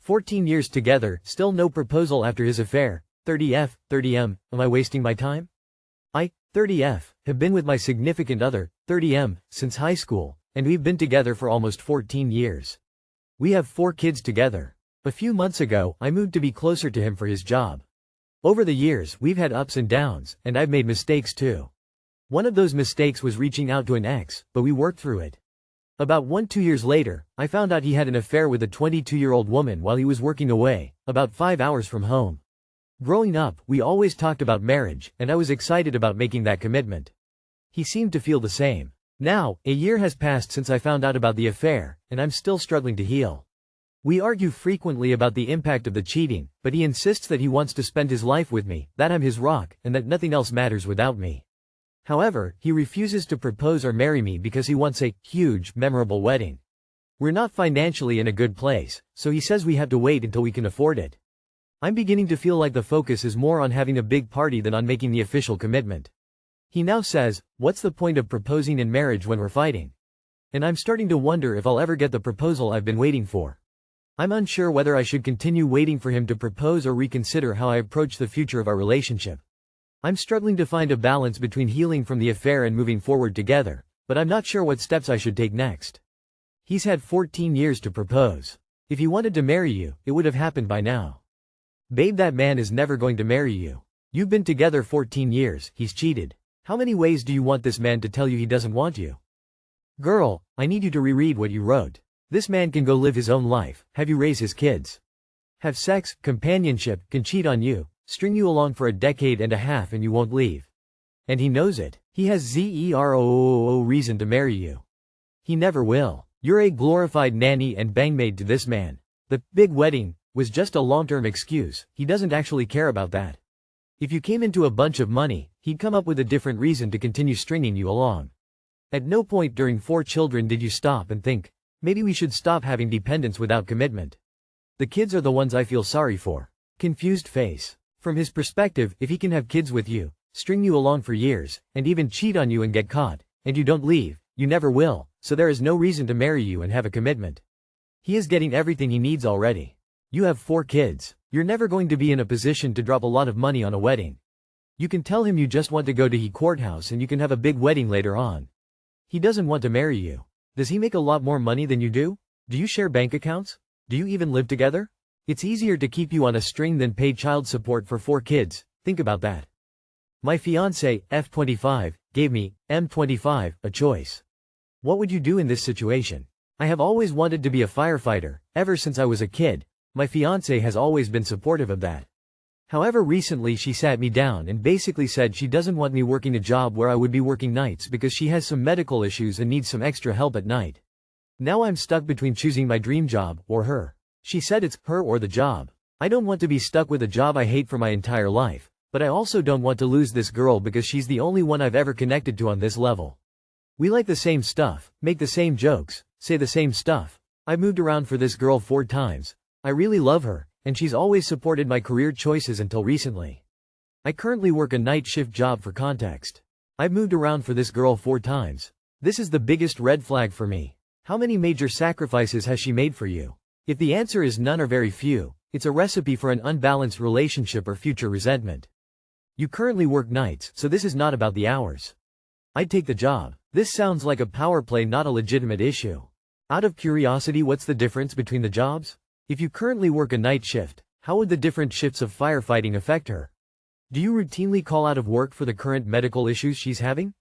14 years together, still no proposal after his affair. 30F, 30M, am I wasting my time? I, 30F, have been with my significant other, 30M, since high school, and we've been together for almost 14 years. We have 4 kids together. A few months ago, I moved to be closer to him for his job. Over the years, we've had ups and downs, and I've made mistakes too. One of those mistakes was reaching out to an ex, but we worked through it. About 1-2 years later, I found out he had an affair with a 22-year-old woman while he was working away, about 5 hours from home. Growing up, we always talked about marriage, and I was excited about making that commitment. He seemed to feel the same. Now, a year has passed since I found out about the affair, and I'm still struggling to heal. We argue frequently about the impact of the cheating, but he insists that he wants to spend his life with me, that I'm his rock, and that nothing else matters without me. However, he refuses to propose or marry me because he wants a huge, memorable wedding. We're not financially in a good place, so he says we have to wait until we can afford it. I'm beginning to feel like the focus is more on having a big party than on making the official commitment. He now says, what's the point of proposing in marriage when we're fighting? And I'm starting to wonder if I'll ever get the proposal I've been waiting for. I'm unsure whether I should continue waiting for him to propose or reconsider how I approach the future of our relationship. I'm struggling to find a balance between healing from the affair and moving forward together, but I'm not sure what steps I should take next. He's had 14 years to propose. If he wanted to marry you, it would have happened by now. Babe, that man is never going to marry you. You've been together 14 years, he's cheated. How many ways do you want this man to tell you he doesn't want you? Girl, I need you to reread what you wrote. This man can go live his own life, have you raise his kids. Have sex, companionship, can cheat on you, string you along for a decade and a half and you won't leave. And he knows it. He has zero reason to marry you. He never will. You're a glorified nanny and bangmaid to this man. The big wedding was just a long-term excuse. He doesn't actually care about that. If you came into a bunch of money, he'd come up with a different reason to continue stringing you along. At no point during 4 children did you stop and think, maybe we should stop having dependence without commitment. The kids are the ones I feel sorry for. Confused face. From his perspective, if he can have kids with you, string you along for years, and even cheat on you and get caught, and you don't leave, you never will, so there is no reason to marry you and have a commitment. He is getting everything he needs already. You have 4 kids. You're never going to be in a position to drop a lot of money on a wedding. You can tell him you just want to go to the courthouse and you can have a big wedding later on. He doesn't want to marry you. Does he make a lot more money than you do? Do you share bank accounts? Do you even live together? It's easier to keep you on a string than pay child support for 4 kids, think about that. My fiancé, F25, gave me, M25, a choice. What would you do in this situation? I have always wanted to be a firefighter, ever since I was a kid. My fiancé has always been supportive of that. However, recently she sat me down and basically said she doesn't want me working a job where I would be working nights because she has some medical issues and needs some extra help at night. Now I'm stuck between choosing my dream job, or her. She said it's her or the job. I don't want to be stuck with a job I hate for my entire life, but I also don't want to lose this girl because she's the only one I've ever connected to on this level. We like the same stuff, make the same jokes, say the same stuff. I've moved around for this girl 4 times. I really love her, and she's always supported my career choices until recently. I currently work a night shift job. For context, I've moved around for this girl 4 times. This is the biggest red flag for me. How many major sacrifices has she made for you? If the answer is none or very few, it's a recipe for an unbalanced relationship or future resentment. You currently work nights, so this is not about the hours. I'd take the job. This sounds like a power play, not a legitimate issue. Out of curiosity, what's the difference between the jobs? If you currently work a night shift, how would the different shifts of firefighting affect her? Do you routinely call out of work for the current medical issues she's having?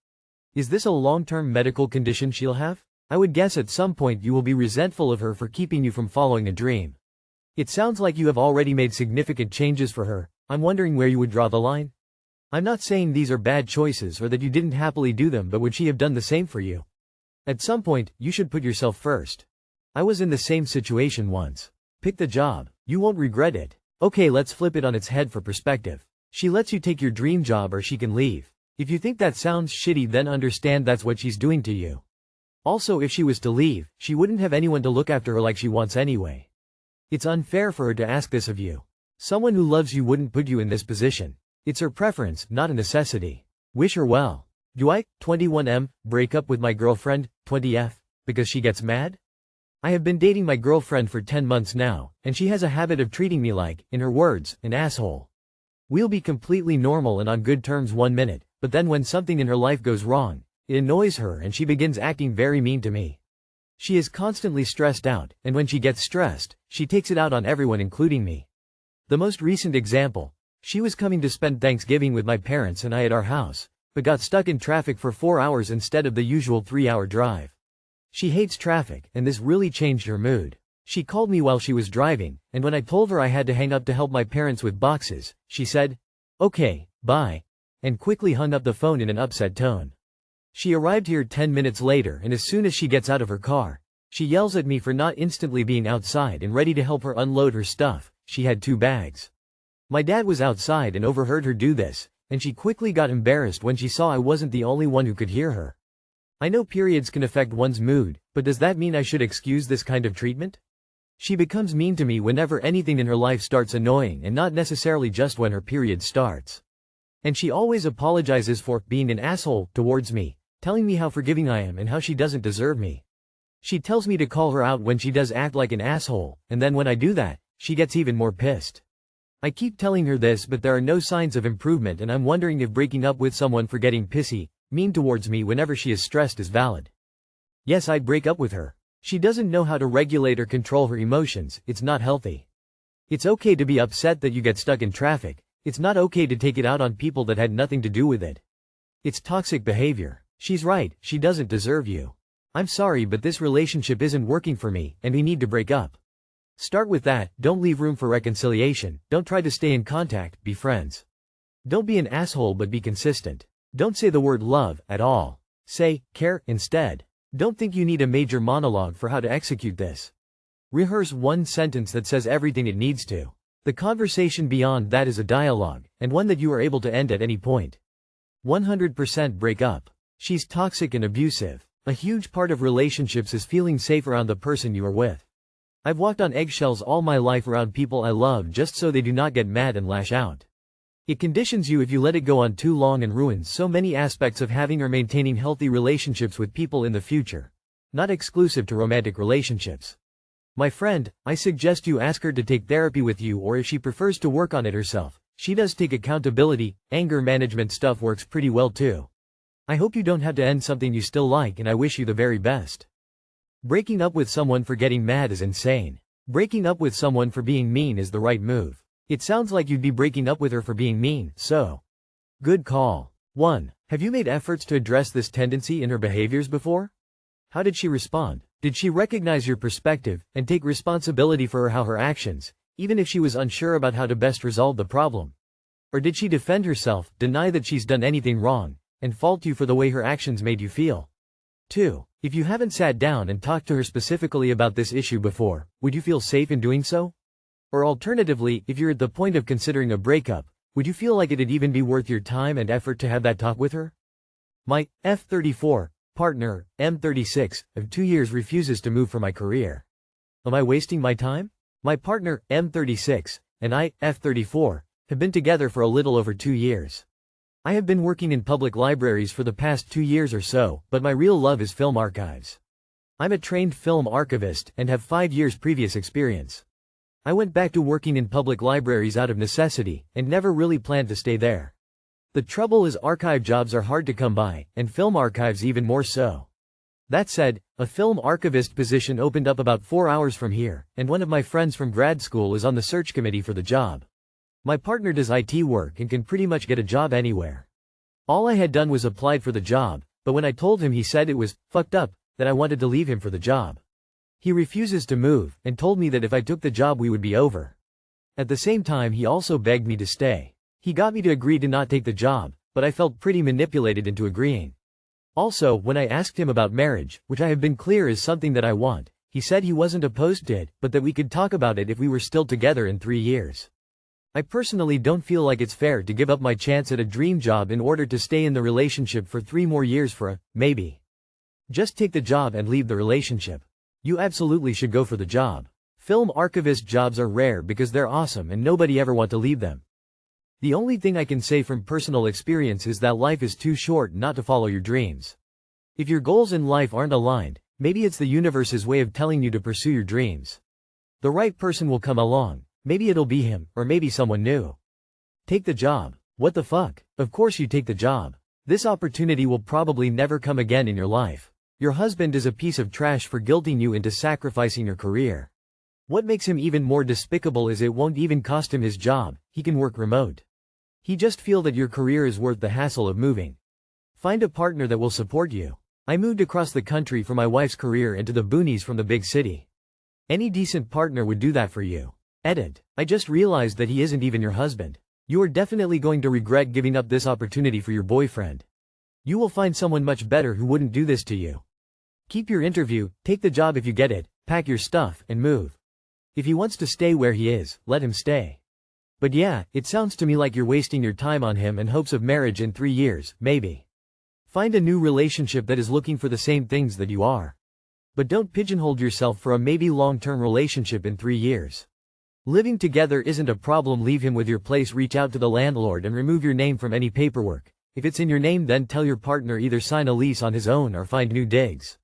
Is this a long-term medical condition she'll have? I would guess at some point you will be resentful of her for keeping you from following a dream. It sounds like you have already made significant changes for her. I'm wondering where you would draw the line. I'm not saying these are bad choices or that you didn't happily do them, but would she have done the same for you? At some point, you should put yourself first. I was in the same situation once. Pick the job. You won't regret it. Okay, let's flip it on its head for perspective. She lets you take your dream job or she can leave. If you think that sounds shitty, then understand that's what she's doing to you. Also, if she was to leave, she wouldn't have anyone to look after her like she wants anyway. It's unfair for her to ask this of you. Someone who loves you wouldn't put you in this position. It's her preference, not a necessity. Wish her well. Do I, 21M, break up with my girlfriend, 20F, because she gets mad? I have been dating my girlfriend for 10 months now, and she has a habit of treating me like, in her words, an asshole. We'll be completely normal and on good terms 1 minute, but then when something in her life goes wrong, it annoys her and she begins acting very mean to me. She is constantly stressed out, and when she gets stressed, she takes it out on everyone including me. The most recent example, she was coming to spend Thanksgiving with my parents and I at our house, but got stuck in traffic for 4 hours instead of the usual 3-hour drive. She hates traffic, and this really changed her mood. She called me while she was driving, and when I told her I had to hang up to help my parents with boxes, she said, "Okay, bye," and quickly hung up the phone in an upset tone. She arrived here 10 minutes later, and as soon as she gets out of her car, she yells at me for not instantly being outside and ready to help her unload her stuff. She had 2 bags. My dad was outside and overheard her do this, and she quickly got embarrassed when she saw I wasn't the only one who could hear her. I know periods can affect one's mood, but does that mean I should excuse this kind of treatment? She becomes mean to me whenever anything in her life starts annoying and not necessarily just when her period starts. And she always apologizes for being an asshole towards me, telling me how forgiving I am and how she doesn't deserve me. She tells me to call her out when she does act like an asshole, and then when I do that, she gets even more pissed. I keep telling her this, but there are no signs of improvement, and I'm wondering if breaking up with someone for getting pissy, mean towards me whenever she is stressed is valid. Yes, I'd break up with her. She doesn't know how to regulate or control her emotions. It's not healthy. It's okay to be upset that you get stuck in traffic. It's not okay to take it out on people that had nothing to do with it. It's toxic behavior. She's right, she doesn't deserve you. I'm sorry, but this relationship isn't working for me, and we need to break up. Start with that. Don't leave room for reconciliation. Don't try to stay in contact, be friends. Don't be an asshole, but be consistent. Don't say the word love at all. Say care instead. Don't think you need a major monologue for how to execute this. Rehearse one sentence that says everything it needs to. The conversation beyond that is a dialogue, and one that you are able to end at any point. 100% break up. She's toxic and abusive. A huge part of relationships is feeling safe around the person you are with. I've walked on eggshells all my life around people I love just so they do not get mad and lash out. It conditions you if you let it go on too long and ruins so many aspects of having or maintaining healthy relationships with people in the future. Not exclusive to romantic relationships. My friend, I suggest you ask her to take therapy with you, or if she prefers to work on it herself, she does take accountability. Anger management stuff works pretty well too. I hope you don't have to end something you still like, and I wish you the very best. Breaking up with someone for getting mad is insane. Breaking up with someone for being mean is the right move. It sounds like you'd be breaking up with her for being mean, so. Good call. 1. Have you made efforts to address this tendency in her behaviors before? How did she respond? Did she recognize your perspective and take responsibility for her actions, even if she was unsure about how to best resolve the problem? Or did she defend herself, deny that she's done anything wrong, and fault you for the way her actions made you feel? 2. If you haven't sat down and talked to her specifically about this issue before, would you feel safe in doing so? Or alternatively, if you're at the point of considering a breakup, would you feel like it'd even be worth your time and effort to have that talk with her? My F34 partner, M36, of 2 years refuses to move for my career. Am I wasting my time? My partner, M36, and I, F34, have been together for a little over 2 years. I have been working in public libraries for the past 2 years or so, but my real love is film archives. I'm a trained film archivist and have 5 years previous experience. I went back to working in public libraries out of necessity, and never really planned to stay there. The trouble is archive jobs are hard to come by, and film archives even more so. That said, a film archivist position opened up about 4 hours from here, and one of my friends from grad school is on the search committee for the job. My partner does IT work and can pretty much get a job anywhere. All I had done was applied for the job, but when I told him, he said it was fucked up that I wanted to leave him for the job. He refuses to move, and told me that if I took the job we would be over. At the same time, he also begged me to stay. He got me to agree to not take the job, but I felt pretty manipulated into agreeing. Also, when I asked him about marriage, which I have been clear is something that I want, he said he wasn't opposed to it, but that we could talk about it if we were still together in 3 years. I personally don't feel like it's fair to give up my chance at a dream job in order to stay in the relationship for 3 more years for a maybe. Just take the job and leave the relationship. You absolutely should go for the job. Film archivist jobs are rare because they're awesome and nobody ever want to leave them. The only thing I can say from personal experience is that life is too short not to follow your dreams. If your goals in life aren't aligned, Maybe it's the universe's way of telling you to pursue your dreams. The right person will come along. Maybe it'll be him, or maybe someone new. Take the job. What the fuck? Of course you take the job. This opportunity will probably never come again in your life. Your husband is a piece of trash for guilting you into sacrificing your career. What makes him even more despicable is it won't even cost him his job, he can work remote. He just feel that your career is worth the hassle of moving. Find a partner that will support you. I moved across the country for my wife's career into the boonies from the big city. Any decent partner would do that for you. Edit. I just realized that he isn't even your husband. You are definitely going to regret giving up this opportunity for your boyfriend. You will find someone much better who wouldn't do this to you. Keep your interview, take the job if you get it, pack your stuff, and move. If he wants to stay where he is, let him stay. But yeah, it sounds to me like you're wasting your time on him in hopes of marriage in 3 years, maybe. Find a new relationship that is looking for the same things that you are. But don't pigeonhole yourself for a maybe long-term relationship in 3 years. Living together isn't a problem. Leave him with your place. Reach out to the landlord and remove your name from any paperwork. If it's in your name, then tell your partner either sign a lease on his own or find new digs.